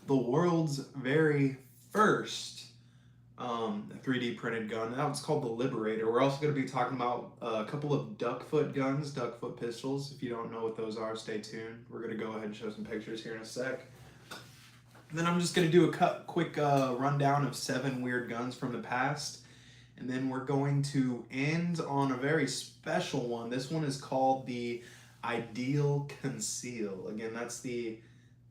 the world's very first 3D printed gun. That was called the Liberator. We're also going to be talking about a couple of duckfoot guns, duckfoot pistols. If you don't know what those are, stay tuned. We're going to go ahead and show some pictures here in a sec. And then I'm just going to do a quick rundown of 7 weird guns from the past. And then we're going to end on a very special one. This one is called the Ideal Conceal. Again, that's the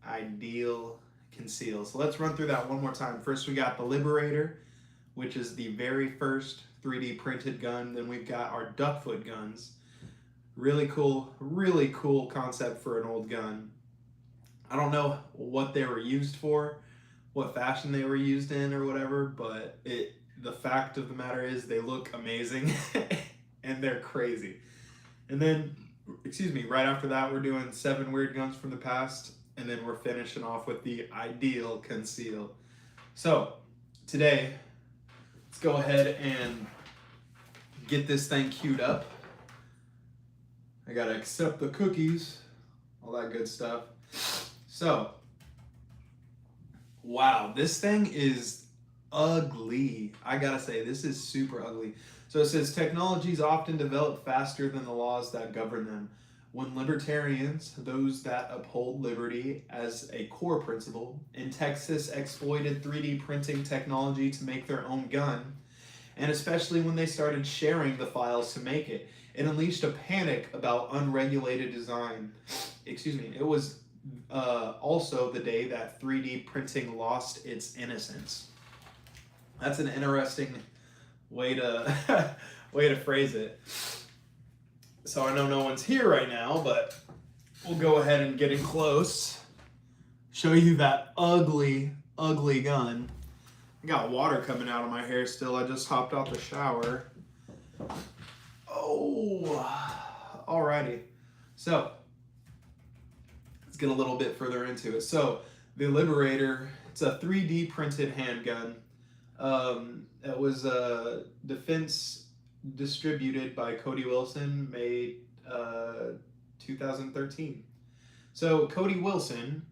Ideal Conceal. So let's run through that one more time. First, we got the Liberator, which is the very first 3D printed gun. Then we've got our duckfoot guns. Really cool concept for an old gun. I don't know what they were used for, what fashion they were used in or whatever, but the fact of the matter is they look amazing and they're crazy. And then, right after that, we're doing 7 weird guns from the past, and then we're finishing off with the Ideal Conceal. So, today, let's go ahead and get this thing queued up. I gotta accept the cookies, all that good stuff. So, wow, this thing is ugly. I gotta say, this is super ugly. So it says technologies often develop faster than the laws that govern them. When libertarians, those that uphold liberty as a core principle, in Texas exploited 3D printing technology to make their own gun, and especially when they started sharing the files to make it, it unleashed a panic about unregulated design. It was also the day that 3D printing lost its innocence. That's an interesting way to way to phrase it. So I know no one's here right now, but we'll go ahead and get in close. Show you that ugly gun. I got water coming out of my hair still. I just hopped out the shower. Oh, alrighty. So let's get a little bit further into it. So the Liberator, it's a 3D printed handgun. It was defense distributed by Cody Wilson, May 2013. So Cody Wilson,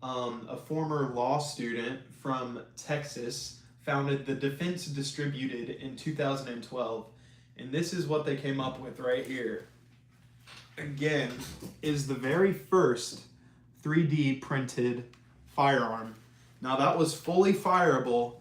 a former law student from Texas, founded the Defense Distributed in 2012. And this is what they came up with right here. Again, is the very first 3D printed firearm. Now that was fully fireable,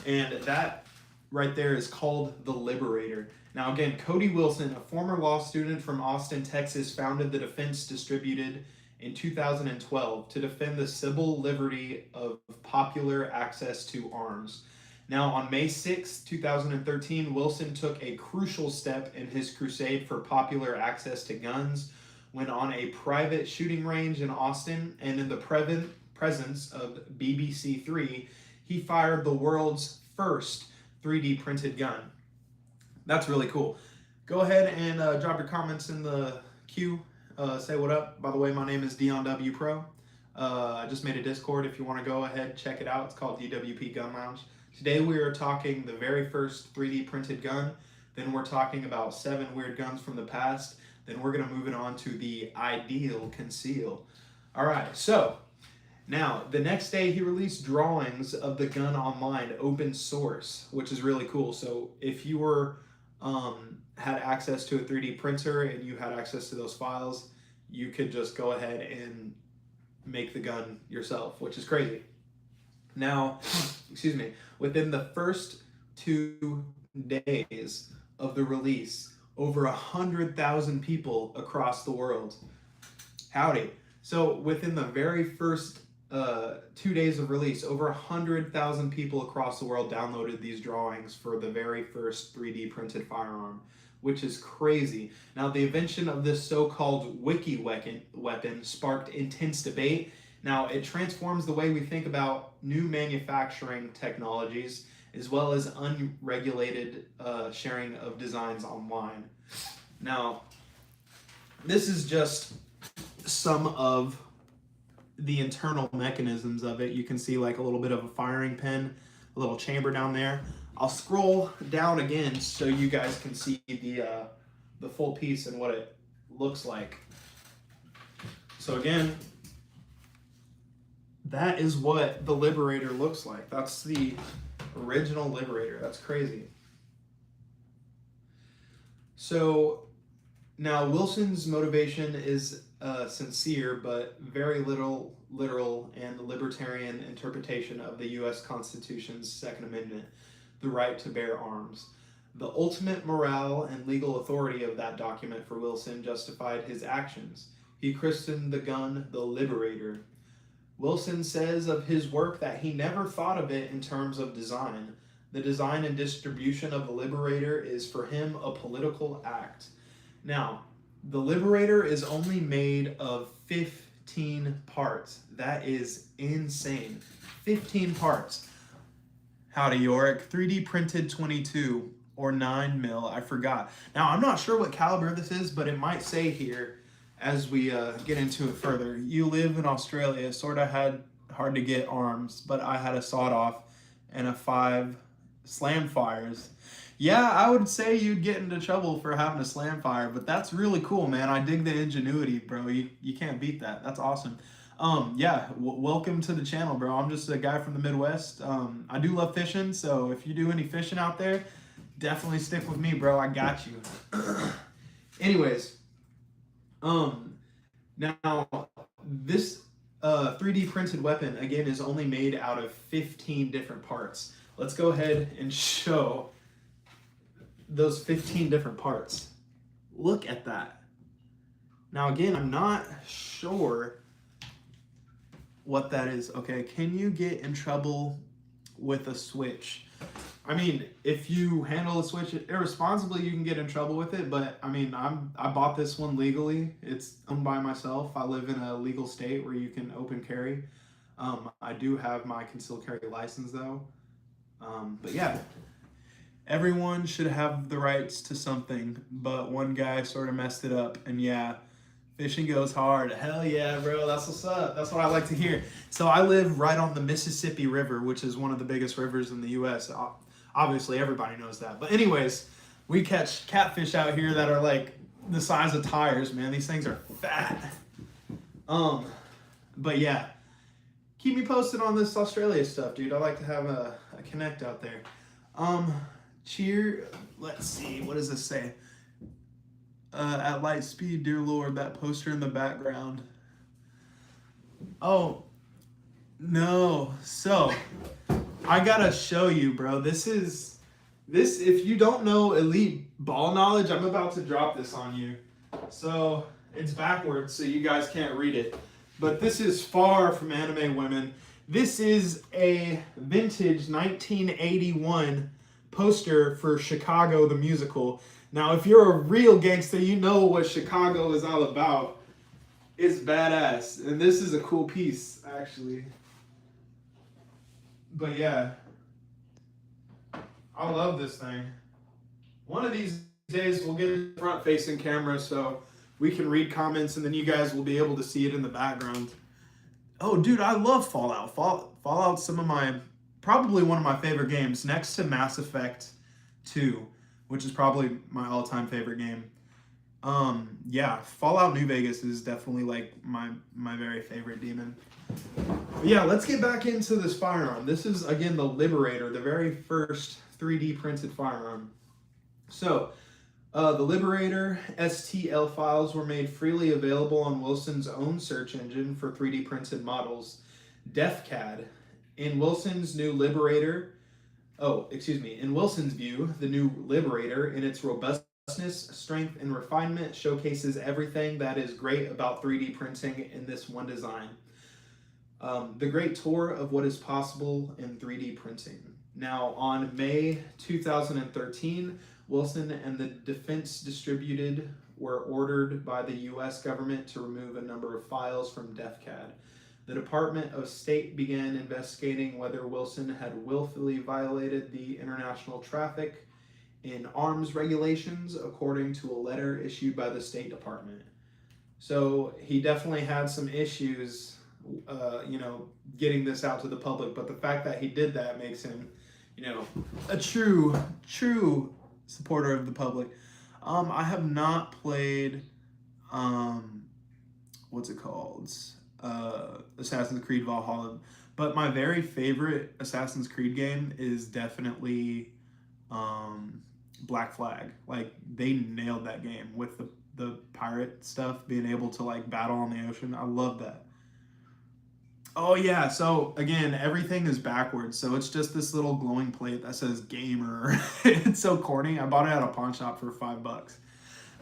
and that right there is called the Liberator. Now again, Cody Wilson, a former law student from Austin, Texas, founded the Defense Distributed in 2012 to defend the civil liberty of popular access to arms. Now on May 6, 2013, Wilson took a crucial step in his crusade for popular access to guns when on a private shooting range in Austin and in the presence of BBC3, he fired the world's first 3D printed gun. That's really cool. Go ahead and drop your comments in the queue. Say what up. By the way, my name is Dion W Pro. I just made a Discord. If you want to go ahead, check it out. It's called DWP Gun Lounge. Today we are talking the very first 3D printed gun. Then we're talking about 7 weird guns from the past. Then we're going to move it on to the Ideal Conceal. All right, so now, the next day he released drawings of the gun online, open source, which is really cool. So if you were had access to a 3D printer and you had access to those files, you could just go ahead and make the gun yourself, which is crazy. Now, within the first 2 days of the release, over 100,000 people across the world. Howdy. So within the very first 2 days of release, over 100,000 people across the world downloaded these drawings for the very first 3D printed firearm, which is crazy. Now, the invention of this so-called wiki weapon sparked intense debate. Now, it transforms the way we think about new manufacturing technologies, as well as unregulated sharing of designs online. Now, this is just some of the internal mechanisms of it. You can see like a little bit of a firing pin, a little chamber down there. I'll scroll down again so you guys can see the full piece and what it looks like. So again, That is what the Liberator looks like. That's the original Liberator. That's crazy. So now Wilson's motivation is sincere but very little literal and libertarian interpretation of the U.S. Constitution's Second Amendment, the right to bear arms. The ultimate morale and legal authority of that document for Wilson justified his actions. He christened the gun the Liberator. Wilson says of his work that he never thought of it in terms of design. The design and distribution of the Liberator is for him a political act. Now, the Liberator is only made of 15 parts. That is insane. 15 parts. Howdy, Yorick. 3D printed 22 or 9 mil. I forgot. Now, I'm not sure what caliber this is, but it might say here as we get into it further. You live in Australia, sort of had hard to get arms, but I had a sawed off and a 5 slam fires. Yeah, I would say you'd get into trouble for having a slam fire, but that's really cool, man. I dig the ingenuity, bro. You can't beat that. That's awesome. Yeah, welcome to the channel, bro. I'm just a guy from the Midwest. I do love fishing, so if you do any fishing out there, definitely stick with me, bro. I got you. Anyways, now this 3D printed weapon, again, is only made out of 15 different parts. Let's go ahead and show those 15 different parts. Look at that. Now, again, I'm not sure what that is. Okay, can you get in trouble with a switch? I mean, if you handle a switch irresponsibly, you can get in trouble with it, but I mean, I bought this one legally. It's owned by myself. I live in a legal state where you can open carry. I do have my concealed carry license though. But yeah, everyone should have the rights to something, but one guy sort of messed it up, and yeah, fishing goes hard. Hell yeah, bro, that's what's up. That's what I like to hear. So I live right on the Mississippi River, which is one of the biggest rivers in the U.S. Obviously, everybody knows that. But anyways, we catch catfish out here that are like the size of tires, man. These things are fat. But yeah, keep me posted on this Australia stuff, dude. I like to have a connect out there. Let's see, what does this say? At light speed, dear Lord, that poster in the background. Oh, no. So, I gotta show you, bro. This, if you don't know elite ball knowledge, I'm about to drop this on you. So, it's backwards, so you guys can't read it. But this is far from Anime Women. This is a vintage 1981 poster for Chicago the musical. Now, if you're a real gangster, you know what Chicago is all about. It's badass. And this is a cool piece, actually. But yeah, I love this thing. One of these days, we'll get a front-facing camera so we can read comments, and then you guys will be able to see it in the background. Oh, dude, I love Fallout. Fallout's probably one of my favorite games, next to Mass Effect 2, which is probably my all-time favorite game. Yeah, Fallout New Vegas is definitely like my very favorite demon. But yeah, let's get back into this firearm. This is, again, the Liberator, the very first 3D printed firearm. So, the Liberator STL files were made freely available on Wilson's own search engine for 3D printed models, DefCAD. In Wilson's view, the new Liberator, in its robustness, strength, and refinement, showcases everything that is great about 3D printing in this one design. The great tour of what is possible in 3D printing. Now, on May 2013, Wilson and the Defense Distributed were ordered by the U.S. government to remove a number of files from DefCAD. The Department of State began investigating whether Wilson had willfully violated the international traffic in arms regulations, according to a letter issued by the State Department. So he definitely had some issues, getting this out to the public, but the fact that he did that makes him, a true supporter of the public. I have not played, what's it called? Assassin's Creed Valhalla. But my very favorite Assassin's Creed game is definitely Black Flag. Like, they nailed that game with the pirate stuff, being able to like battle on the ocean. I love that. Oh yeah, so again, everything is backwards. So it's just this little glowing plate that says gamer. It's so corny. I bought it at a pawn shop for $5.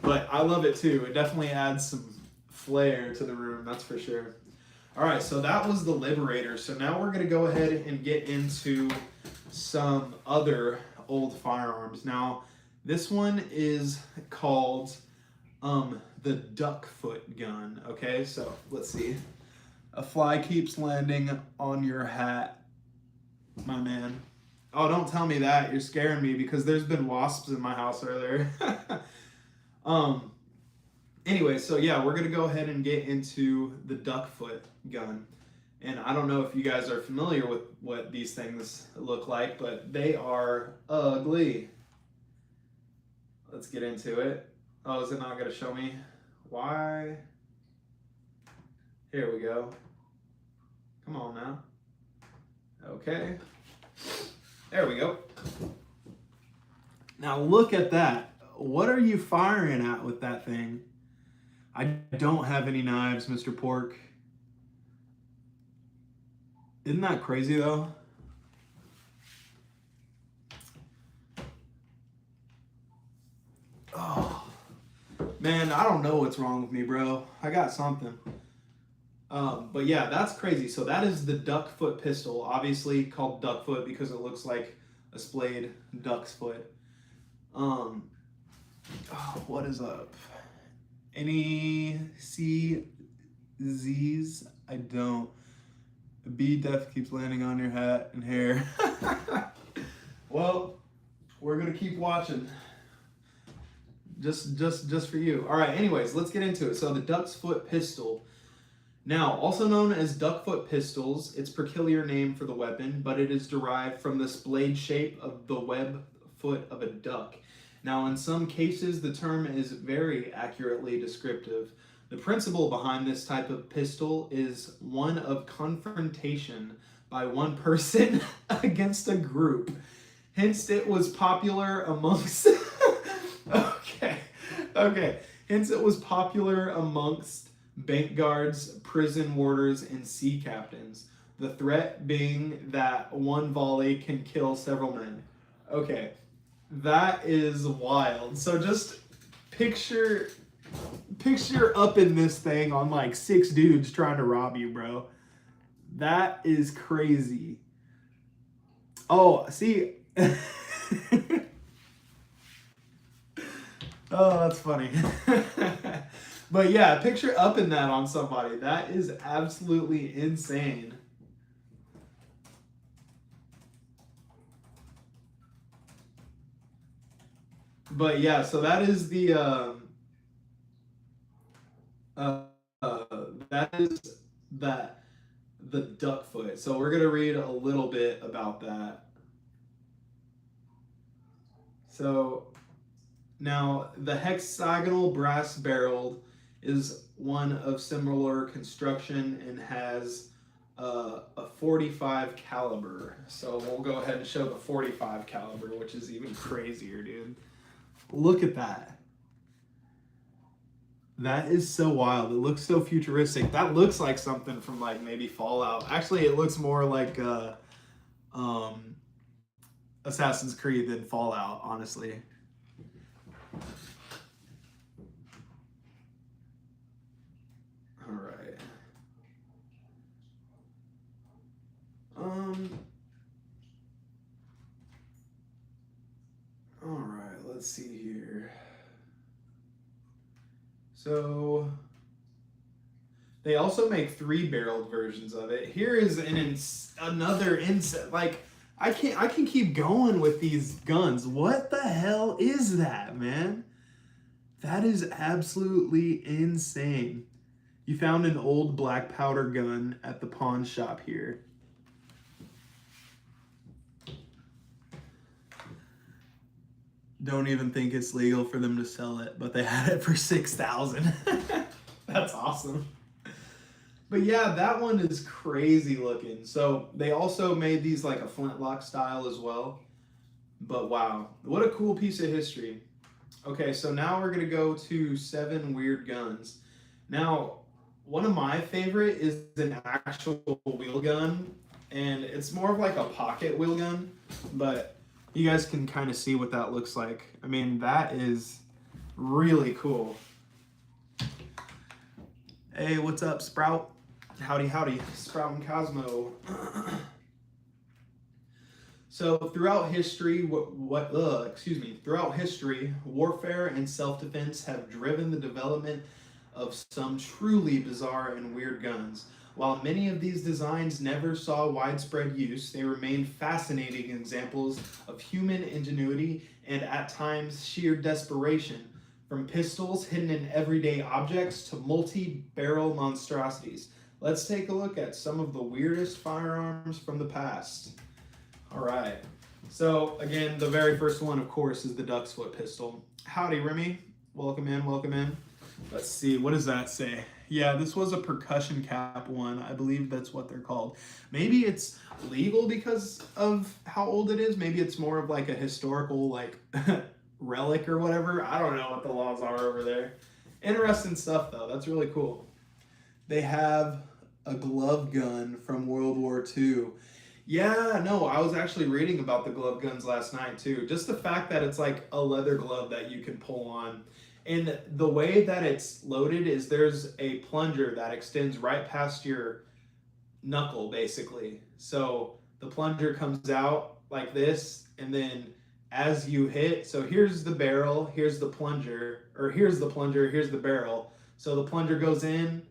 But I love it too. It definitely adds some flair to the room, that's for sure. All right, so that was the Liberator. So now we're going to go ahead and get into some other old firearms. Now, this one is called the Duckfoot gun. Okay, so let's see. A fly keeps landing on your hat, my man. Oh, don't tell me that. You're scaring me because there's been wasps in my house earlier. Anyway, so yeah, we're gonna go ahead and get into the Duckfoot gun. And I don't know if you guys are familiar with what these things look like, but they are ugly. Let's get into it. Oh, is it not gonna show me? Why? Here we go. Come on now. Okay. There we go. Now look at that. What are you firing at with that thing? I don't have any knives, Mr. Pork. Isn't that crazy though? Oh, man, I don't know what's wrong with me, bro. I got something. But yeah, that's crazy. So that is the Duckfoot pistol, obviously called Duckfoot because it looks like a splayed duck's foot. Oh, what is up? Any CZs? I don't. The bee death keeps landing on your hat and hair. Well, we're gonna keep watching. Just for you. All right. Anyways, let's get into it. So the duck's foot pistol. Now, also known as Duckfoot pistols, its peculiar name for the weapon, but it is derived from the splayed shape of the web foot of a duck. Now, in some cases, the term is very accurately descriptive. The principle behind this type of pistol is one of confrontation by one person against a group. Hence, it was popular amongst... Okay. Hence, it was popular amongst bank guards, prison warders, and sea captains. The threat being that one volley can kill several men. Okay, that is wild. So just picture up in this thing on like 6 dudes trying to rob you, bro. That is crazy. Oh, see. Oh, that's funny. But yeah, picture up in that on somebody. That is absolutely insane. But yeah, so that is the the Duckfoot. So we're gonna read a little bit about that. So now the hexagonal brass barreled is one of similar construction and has a 45 caliber. So we'll go ahead and show the 45 caliber, which is even crazier, dude. Look at that. That is so wild. It looks so futuristic. That looks like something from like maybe Fallout. Actually, it looks more like Assassin's Creed than Fallout, honestly. All right. All right, let's see here. So they also make 3-barreled versions of it. Here is another inset. Like I can keep going with these guns. What the hell is that, man? That is absolutely insane. You found an old black powder gun at the pawn shop here. Don't even think it's legal for them to sell it, but they had it for $6,000. That's awesome. But yeah, that one is crazy looking. So they also made these like a flintlock style as well. But wow, what a cool piece of history. Okay, so now we're gonna go to 7 weird guns. Now, one of my favorite is an actual wheel gun, and it's more of like a pocket wheel gun, but you guys can kind of see what that looks like. I mean, that is really cool. Hey, what's up, Sprout? Howdy, howdy, Sprout and Cosmo. So throughout history, throughout history, warfare and self-defense have driven the development of some truly bizarre and weird guns. While many of these designs never saw widespread use, they remain fascinating examples of human ingenuity and at times sheer desperation, from pistols hidden in everyday objects to multi-barrel monstrosities. Let's take a look at some of the weirdest firearms from the past. All right. So again, the very first one, of course, is the duck's foot pistol. Howdy, Remy. Welcome in, welcome in. Let's see, what does that say? Yeah, this was a percussion cap one. I believe that's what they're called. Maybe it's legal because of how old it is. Maybe it's more of like a historical like relic or whatever. I don't know what the laws are over there. Interesting stuff though. That's really cool. They have a glove gun from World War II. Yeah, no, I was actually reading about the glove guns last night too. Just the fact that it's like a leather glove that you can pull on. And the way that it's loaded is there's a plunger that extends right past your knuckle, basically. So the plunger comes out like this, and then as you hit, so here's the barrel, here's the plunger, or here's the plunger, here's the barrel. So the plunger goes in,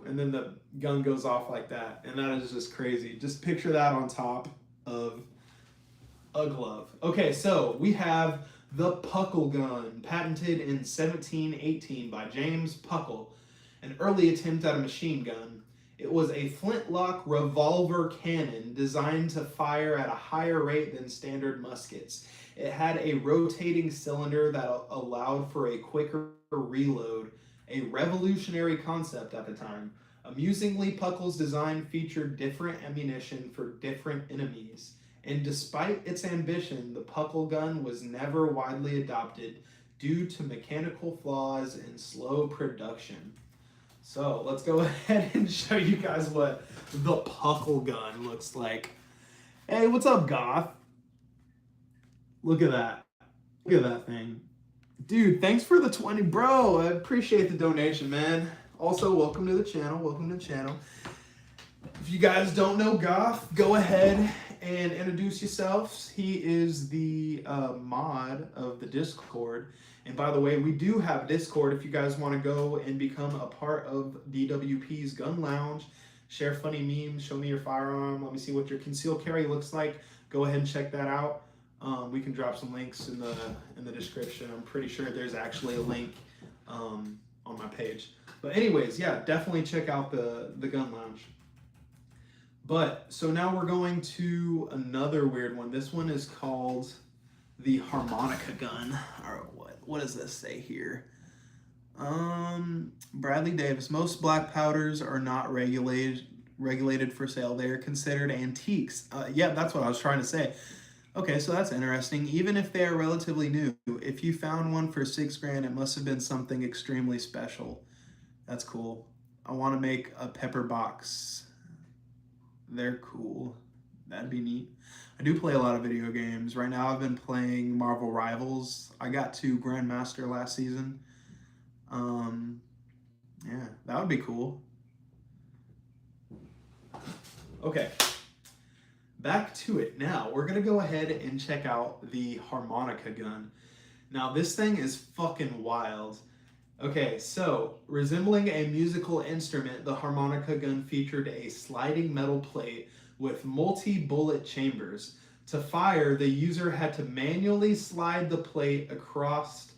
and then the gun goes off like that, and that is just crazy. Just picture that on top of a glove. Okay, so we have the Puckle gun, patented in 1718 by James Puckle, an early attempt at a machine gun. It was a flintlock revolver cannon designed to fire at a higher rate than standard muskets. It had a rotating cylinder that allowed for a quicker reload, a revolutionary concept at the time. Amusingly, Puckle's design featured different ammunition for different enemies, and despite its ambition, the Puckle gun was never widely adopted due to mechanical flaws and slow production. So let's go ahead and show you guys what the Puckle gun looks like. Hey, what's up, Goth? Look at that. Look at that thing. Dude, thanks for the 20, bro. I appreciate the donation, man. Also, welcome to the channel. Welcome to the channel. If you guys don't know Goth, go ahead and introduce yourselves. He is the mod of the Discord. And by the way, we do have Discord if you guys want to go and become a part of DWP's Gun Lounge. Share funny memes, show me your firearm, let me see what your concealed carry looks like. Go ahead and check that out. We can drop some links in the description. I'm pretty sure there's actually a link on my page. But anyways, yeah, definitely check out the Gun Lounge. But so now we're going to another weird one. This one is called the harmonica gun. Or what does this say here? Bradley Davis. Most black powders are not regulated for sale. They are considered antiques. Yeah, that's what I was trying to say. Okay, so that's interesting. Even if they are relatively new, if you found one for $6,000, it must have been something extremely special. That's cool. I want to make a pepper box. They're cool. That'd be neat. I do play a lot of video games. Right now I've been playing Marvel Rivals. I got to Grandmaster last season. Yeah, that would be cool. Okay. Back to it. Now, we're going to go ahead and check out the harmonica gun. Now, this thing is fucking wild. Okay, so, resembling a musical instrument, the harmonica gun featured a sliding metal plate with multi-bullet chambers. To fire, the user had to manually slide the plate across,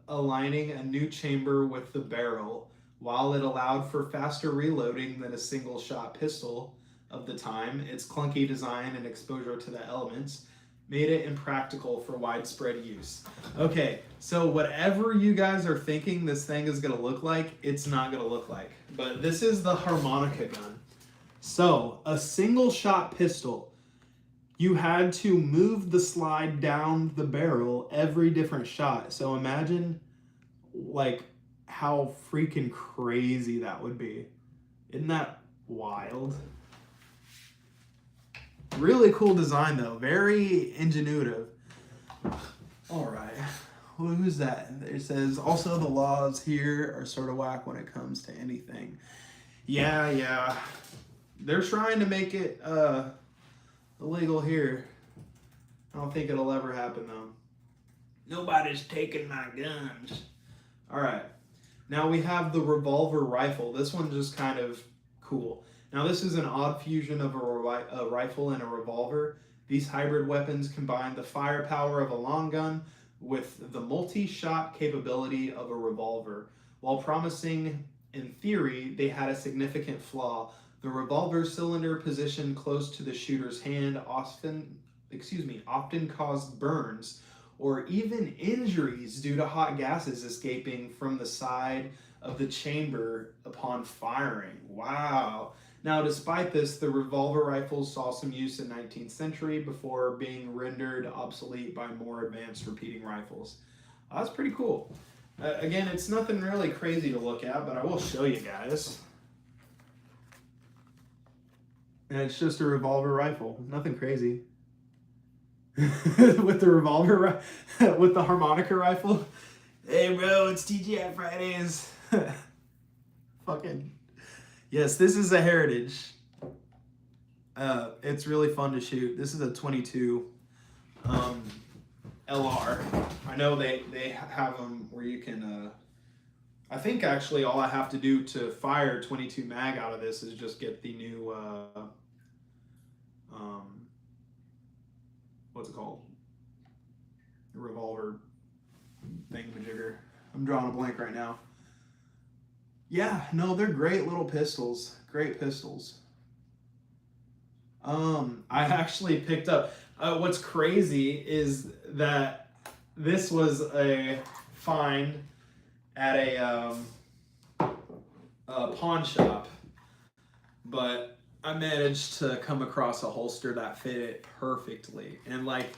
aligning a new chamber with the barrel. While it allowed for faster reloading than a single-shot pistol of the time, its clunky design and exposure to the elements made it impractical for widespread use. Okay, so whatever you guys are thinking this thing is going to look like, it's not going to look like. But this is the harmonica gun. So, a single shot pistol. You had to move the slide down the barrel every different shot. So imagine like how freaking crazy that would be. Isn't that wild? Really cool design though, very ingenuitive. All right, well, who's that? It says also the laws here are sort of whack when it comes to anything. Yeah. They're trying to make it illegal here. I don't think it'll ever happen though. Nobody's taking my guns. All right. Now we have the revolver rifle. This one's just kind of cool. Now this is an odd fusion of a rifle and a revolver. These hybrid weapons combine the firepower of a long gun with the multi-shot capability of a revolver. While promising in theory, they had a significant flaw. The revolver cylinder positioned close to the shooter's hand often caused burns or even injuries due to hot gases escaping from the side of the chamber upon firing. Wow. Now, despite this, the revolver rifles saw some use in the 19th century before being rendered obsolete by more advanced repeating rifles. That's pretty cool. Again, it's nothing really crazy to look at, but I will show you guys. And it's just a revolver rifle. Nothing crazy. With the revolver, with the harmonica rifle. Hey bro, it's TGI Fridays. Fucking. Yes, this is a Heritage. It's really fun to shoot. This is a 22 LR. I know they have them where you can, I think actually all I have to do to fire 22 mag out of this is just get the new, what's it called? The revolver thingamajigger. I'm drawing a blank right now. Yeah, no, they're great little pistols. Great pistols. I actually picked up, what's crazy is that this was a find at a pawn shop, but I managed to come across a holster that fit it perfectly. And like,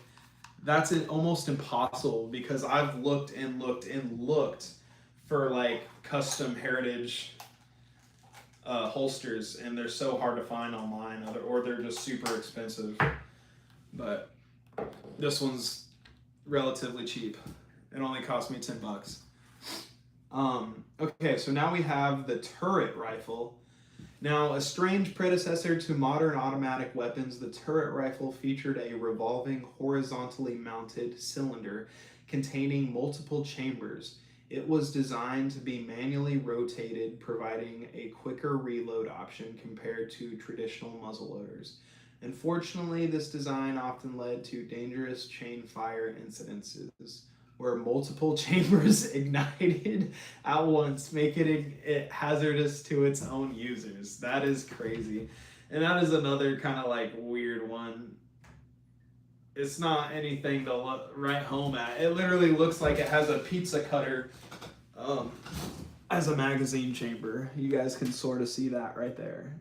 that's almost impossible because I've looked and looked and looked for like custom Heritage holsters, and they're so hard to find online, or they're just super expensive. But this one's relatively cheap. It only cost me $10. Okay, so now we have the turret rifle. Now, a strange predecessor to modern automatic weapons, the turret rifle featured a revolving, horizontally mounted cylinder containing multiple chambers. It was designed to be manually rotated, providing a quicker reload option compared to traditional muzzleloaders. Unfortunately, this design often led to dangerous chain fire incidences where multiple chambers ignited at once, making it hazardous to its own users. That is crazy. And that is another kind of like weird one. It's not anything to write home at. It literally looks like it has a pizza cutter as a magazine chamber. You guys can sort of see that right there.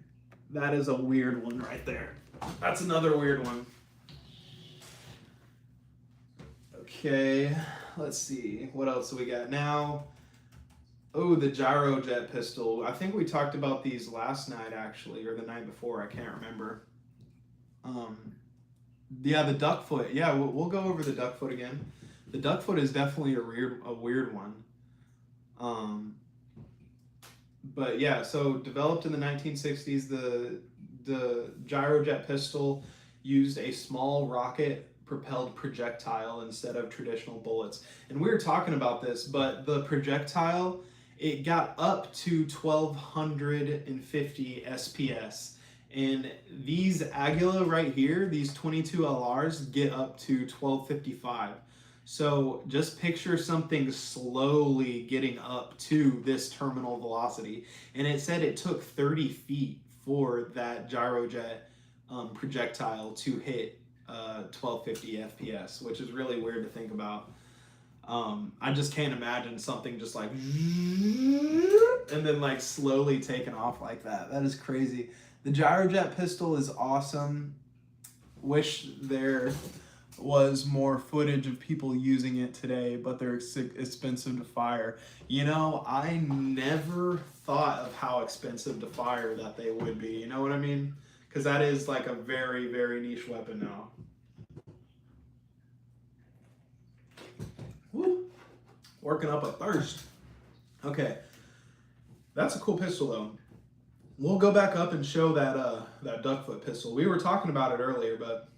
That is a weird one right there. That's another weird one. Okay, let's see. What else do we got now? Oh, the Gyrojet pistol. I think we talked about these last night, actually, or the night before. I can't remember. Yeah, the duck foot. Yeah, we'll go over the duck foot again. The duck foot is definitely a weird one. But yeah, so developed in the 1960s, the Gyrojet pistol used a small rocket-propelled projectile instead of traditional bullets. And we were talking about this, but the projectile, it got up to 1250 SPS. And these Agila right here, these 22 LRs, get up to 1255. So just picture something slowly getting up to this terminal velocity. And it said it took 30 feet for that Gyrojet projectile to hit 1250 FPS, which is really weird to think about. I just can't imagine something just like and then like slowly taking off like that. That is crazy. The Gyrojet pistol is awesome. Wish there was more footage of people using it today, but they're expensive to fire. You know, I never thought of how expensive to fire that they would be. You know what I mean? Because that is like a very, very niche weapon now. Woo. Working up a thirst. Okay. That's a cool pistol though. We'll go back up and show that duckfoot pistol. We were talking about it earlier, but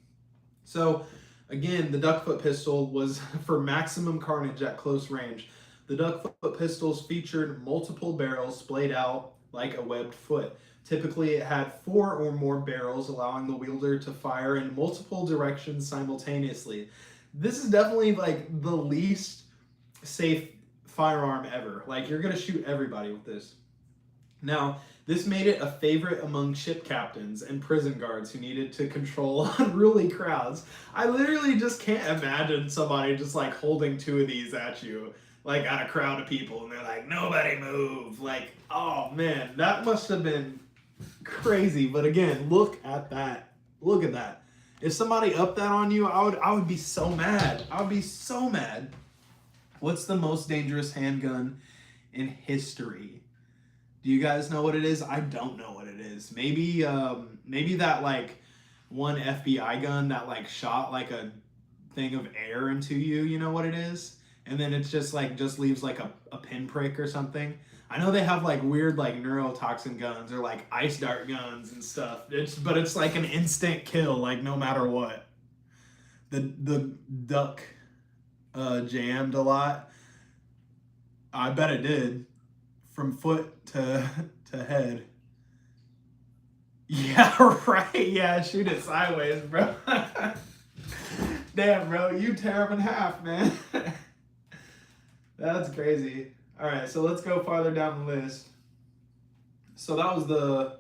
so again, the duckfoot pistol was for maximum carnage at close range. The duckfoot pistols featured multiple barrels splayed out like a webbed foot. Typically, it had 4 or more barrels, allowing the wielder to fire in multiple directions simultaneously. This is definitely like the least safe firearm ever. Like, you're gonna shoot everybody with this. Now, this made it a favorite among ship captains and prison guards who needed to control unruly crowds. I literally just can't imagine somebody just like holding 2 of these at you, like at a crowd of people, and they're like, nobody move. Like, oh man, that must have been crazy. But again, look at that. Look at that. If somebody upped that on you, I would be so mad. I would be so mad. What's the most dangerous handgun in history? Do you guys know what it is? I don't know what it is. Maybe that like one FBI gun that like shot like a thing of air into you. You know what it is? And then it's just leaves like a pinprick or something. I know they have like weird like neurotoxin guns or like ice dart guns and stuff. But it's like an instant kill, like no matter what. The duck jammed a lot. I bet it did. From foot to head. Yeah, right. Yeah, shoot it sideways, bro. Damn, bro, you tear them in half, man. That's crazy. All right, so let's go farther down the list. So that was the.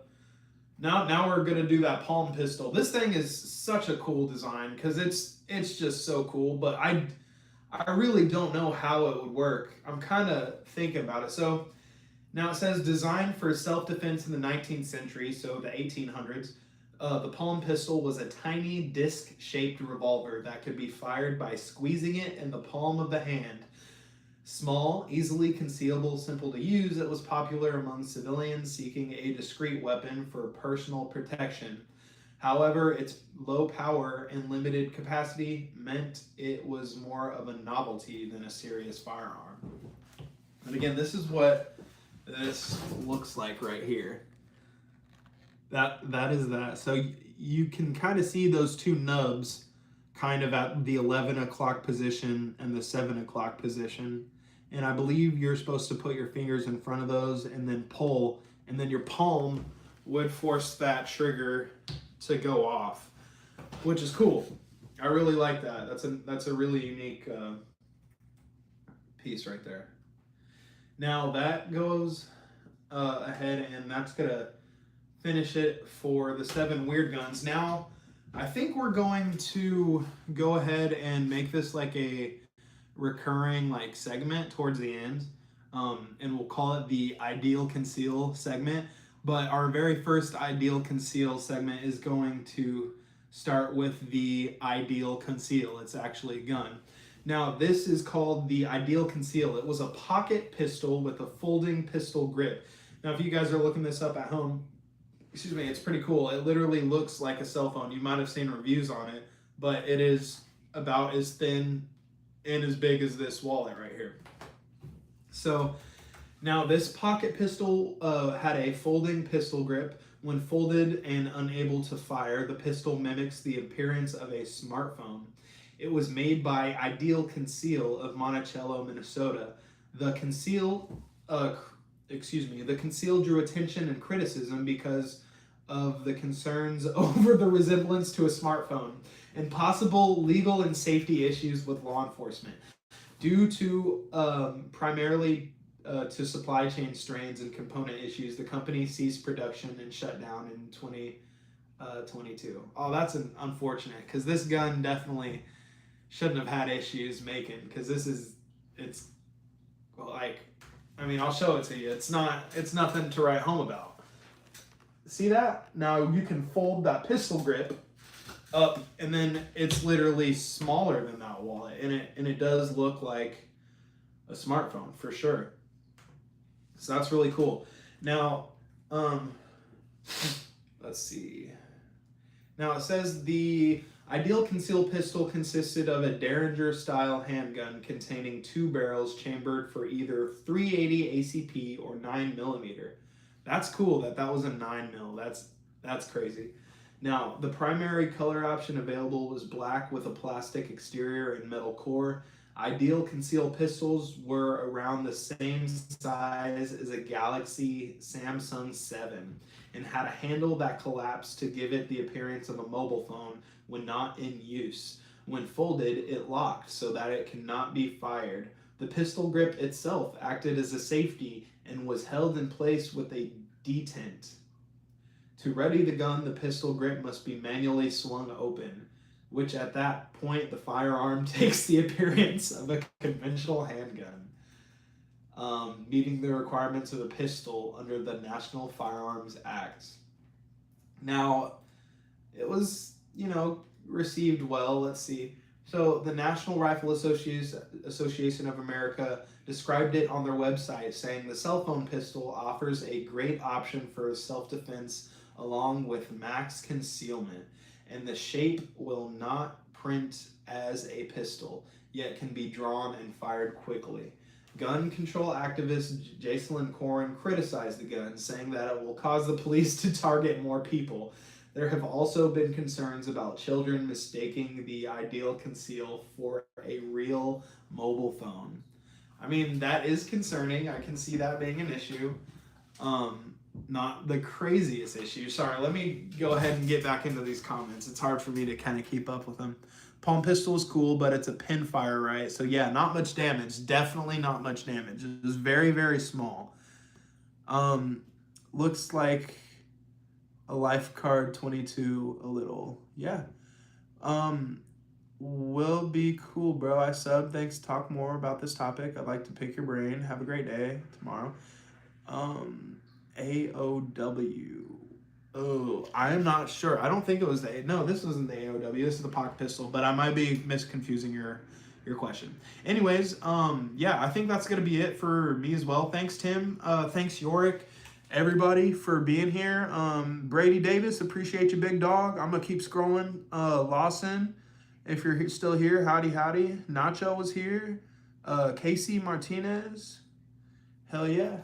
Now we're gonna do that palm pistol. This thing is such a cool design because it's just so cool. But I really don't know how it would work. I'm kind of thinking about it. So. Now it says designed for self-defense in the 19th century, so the 1800s. The palm pistol was a tiny disc-shaped revolver that could be fired by squeezing it in the palm of the hand. Small, easily concealable, simple to use, it was popular among civilians seeking a discreet weapon for personal protection. However, its low power and limited capacity meant it was more of a novelty than a serious firearm. And again, this is what this looks like right here. That is that. So you can kind of see those 2 nubs kind of at the 11 o'clock position and the 7 o'clock position. And I believe you're supposed to put your fingers in front of those and then pull, and then your palm would force that trigger to go off, which is cool. I really like that. That's a really unique piece right there. Now that goes ahead, and that's gonna finish it for the 7 weird guns. Now, I think we're going to go ahead and make this like a recurring like segment towards the end, and we'll call it the Ideal Conceal segment. But our very first Ideal Conceal segment is going to start with the Ideal Conceal. It's actually a gun. Now, this is called the Ideal Conceal. It was a pocket pistol with a folding pistol grip. Now, if you guys are looking this up at home, excuse me, it's pretty cool. It literally looks like a cell phone. You might have seen reviews on it, but it is about as thin and as big as this wallet right here. So, now this pocket pistol had a folding pistol grip. When folded and unable to fire, the pistol mimics the appearance of a smartphone. It was made by Ideal Conceal of Monticello, Minnesota. The conceal drew attention and criticism because of the concerns over the resemblance to a smartphone and possible legal and safety issues with law enforcement. Due to primarily to supply chain strains and component issues, the company ceased production and shut down in 22. Oh, that's unfortunate because this gun definitely shouldn't have had issues making because it's like, I mean, I'll show it to you. It's nothing to write home about. See that? Now you can fold that pistol grip up, and then it's literally smaller than that wallet, and it does look like a smartphone for sure. So that's really cool. Now, let's see. Now it says the ideal concealed pistol consisted of a Derringer-style handgun containing 2 barrels chambered for either 380 ACP or 9mm. That's cool that was a 9mm. That's crazy. Now, the primary color option available was black with a plastic exterior and metal core. Ideal concealed pistols were around the same size as a Galaxy Samsung 7 and had a handle that collapsed to give it the appearance of a mobile phone when not in use. When folded, it locked so that it cannot be fired. The pistol grip itself acted as a safety and was held in place with a detent. To ready the gun, the pistol grip must be manually swung open, which at that point the firearm takes the appearance of a conventional handgun, meeting the requirements of a pistol under the National Firearms Act. Now, it was, received well. Let's see. So the National Rifle Association of America described it on their website, saying the cell phone pistol offers a great option for self-defense along with max concealment, and the shape will not print as a pistol, yet can be drawn and fired quickly. Gun control activist Jacelyn Corin criticized the gun, saying that it will cause the police to target more people. There have also been concerns about children mistaking the ideal conceal for a real mobile phone. I mean, that is concerning. I can see that being an issue. Not the craziest issue. Sorry, let me go ahead and get back into these comments. It's hard for me to kind of keep up with them. Palm pistol is cool, but it's a pin fire, right? So yeah, not much damage. Definitely not much damage. It's very, very small. Looks like a Life Card 22 a little. Yeah. Will be cool, bro. I sub. Thanks. Talk more about this topic. I'd like to pick your brain. Have a great day tomorrow. AOW. Oh, I am not sure. I don't think it was no, this wasn't the AOW. This is the pocket pistol, but I might be misconfusing your question. Anyways, yeah, I think that's gonna be it for me as well. Thanks, Tim. Thanks, Yorick. Everybody for being here. Brady Davis, appreciate you, big dog. I'm gonna keep scrolling. Lawson, if you're still here, howdy. Nacho was here. Casey Martinez. Hell yeah.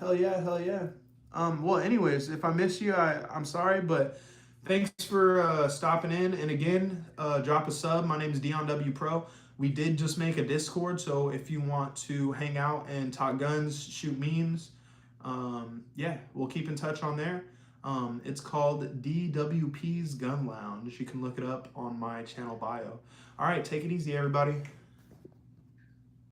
Well, anyways, if I miss you, I'm sorry, but thanks for stopping in. And again, drop a sub. My name is Dion W Pro. We did just make a Discord, so if you want to hang out and talk guns, shoot memes, yeah, we'll keep in touch on there. It's called DWP's Gun Lounge. You can look it up on my channel bio. All right, take it easy, everybody.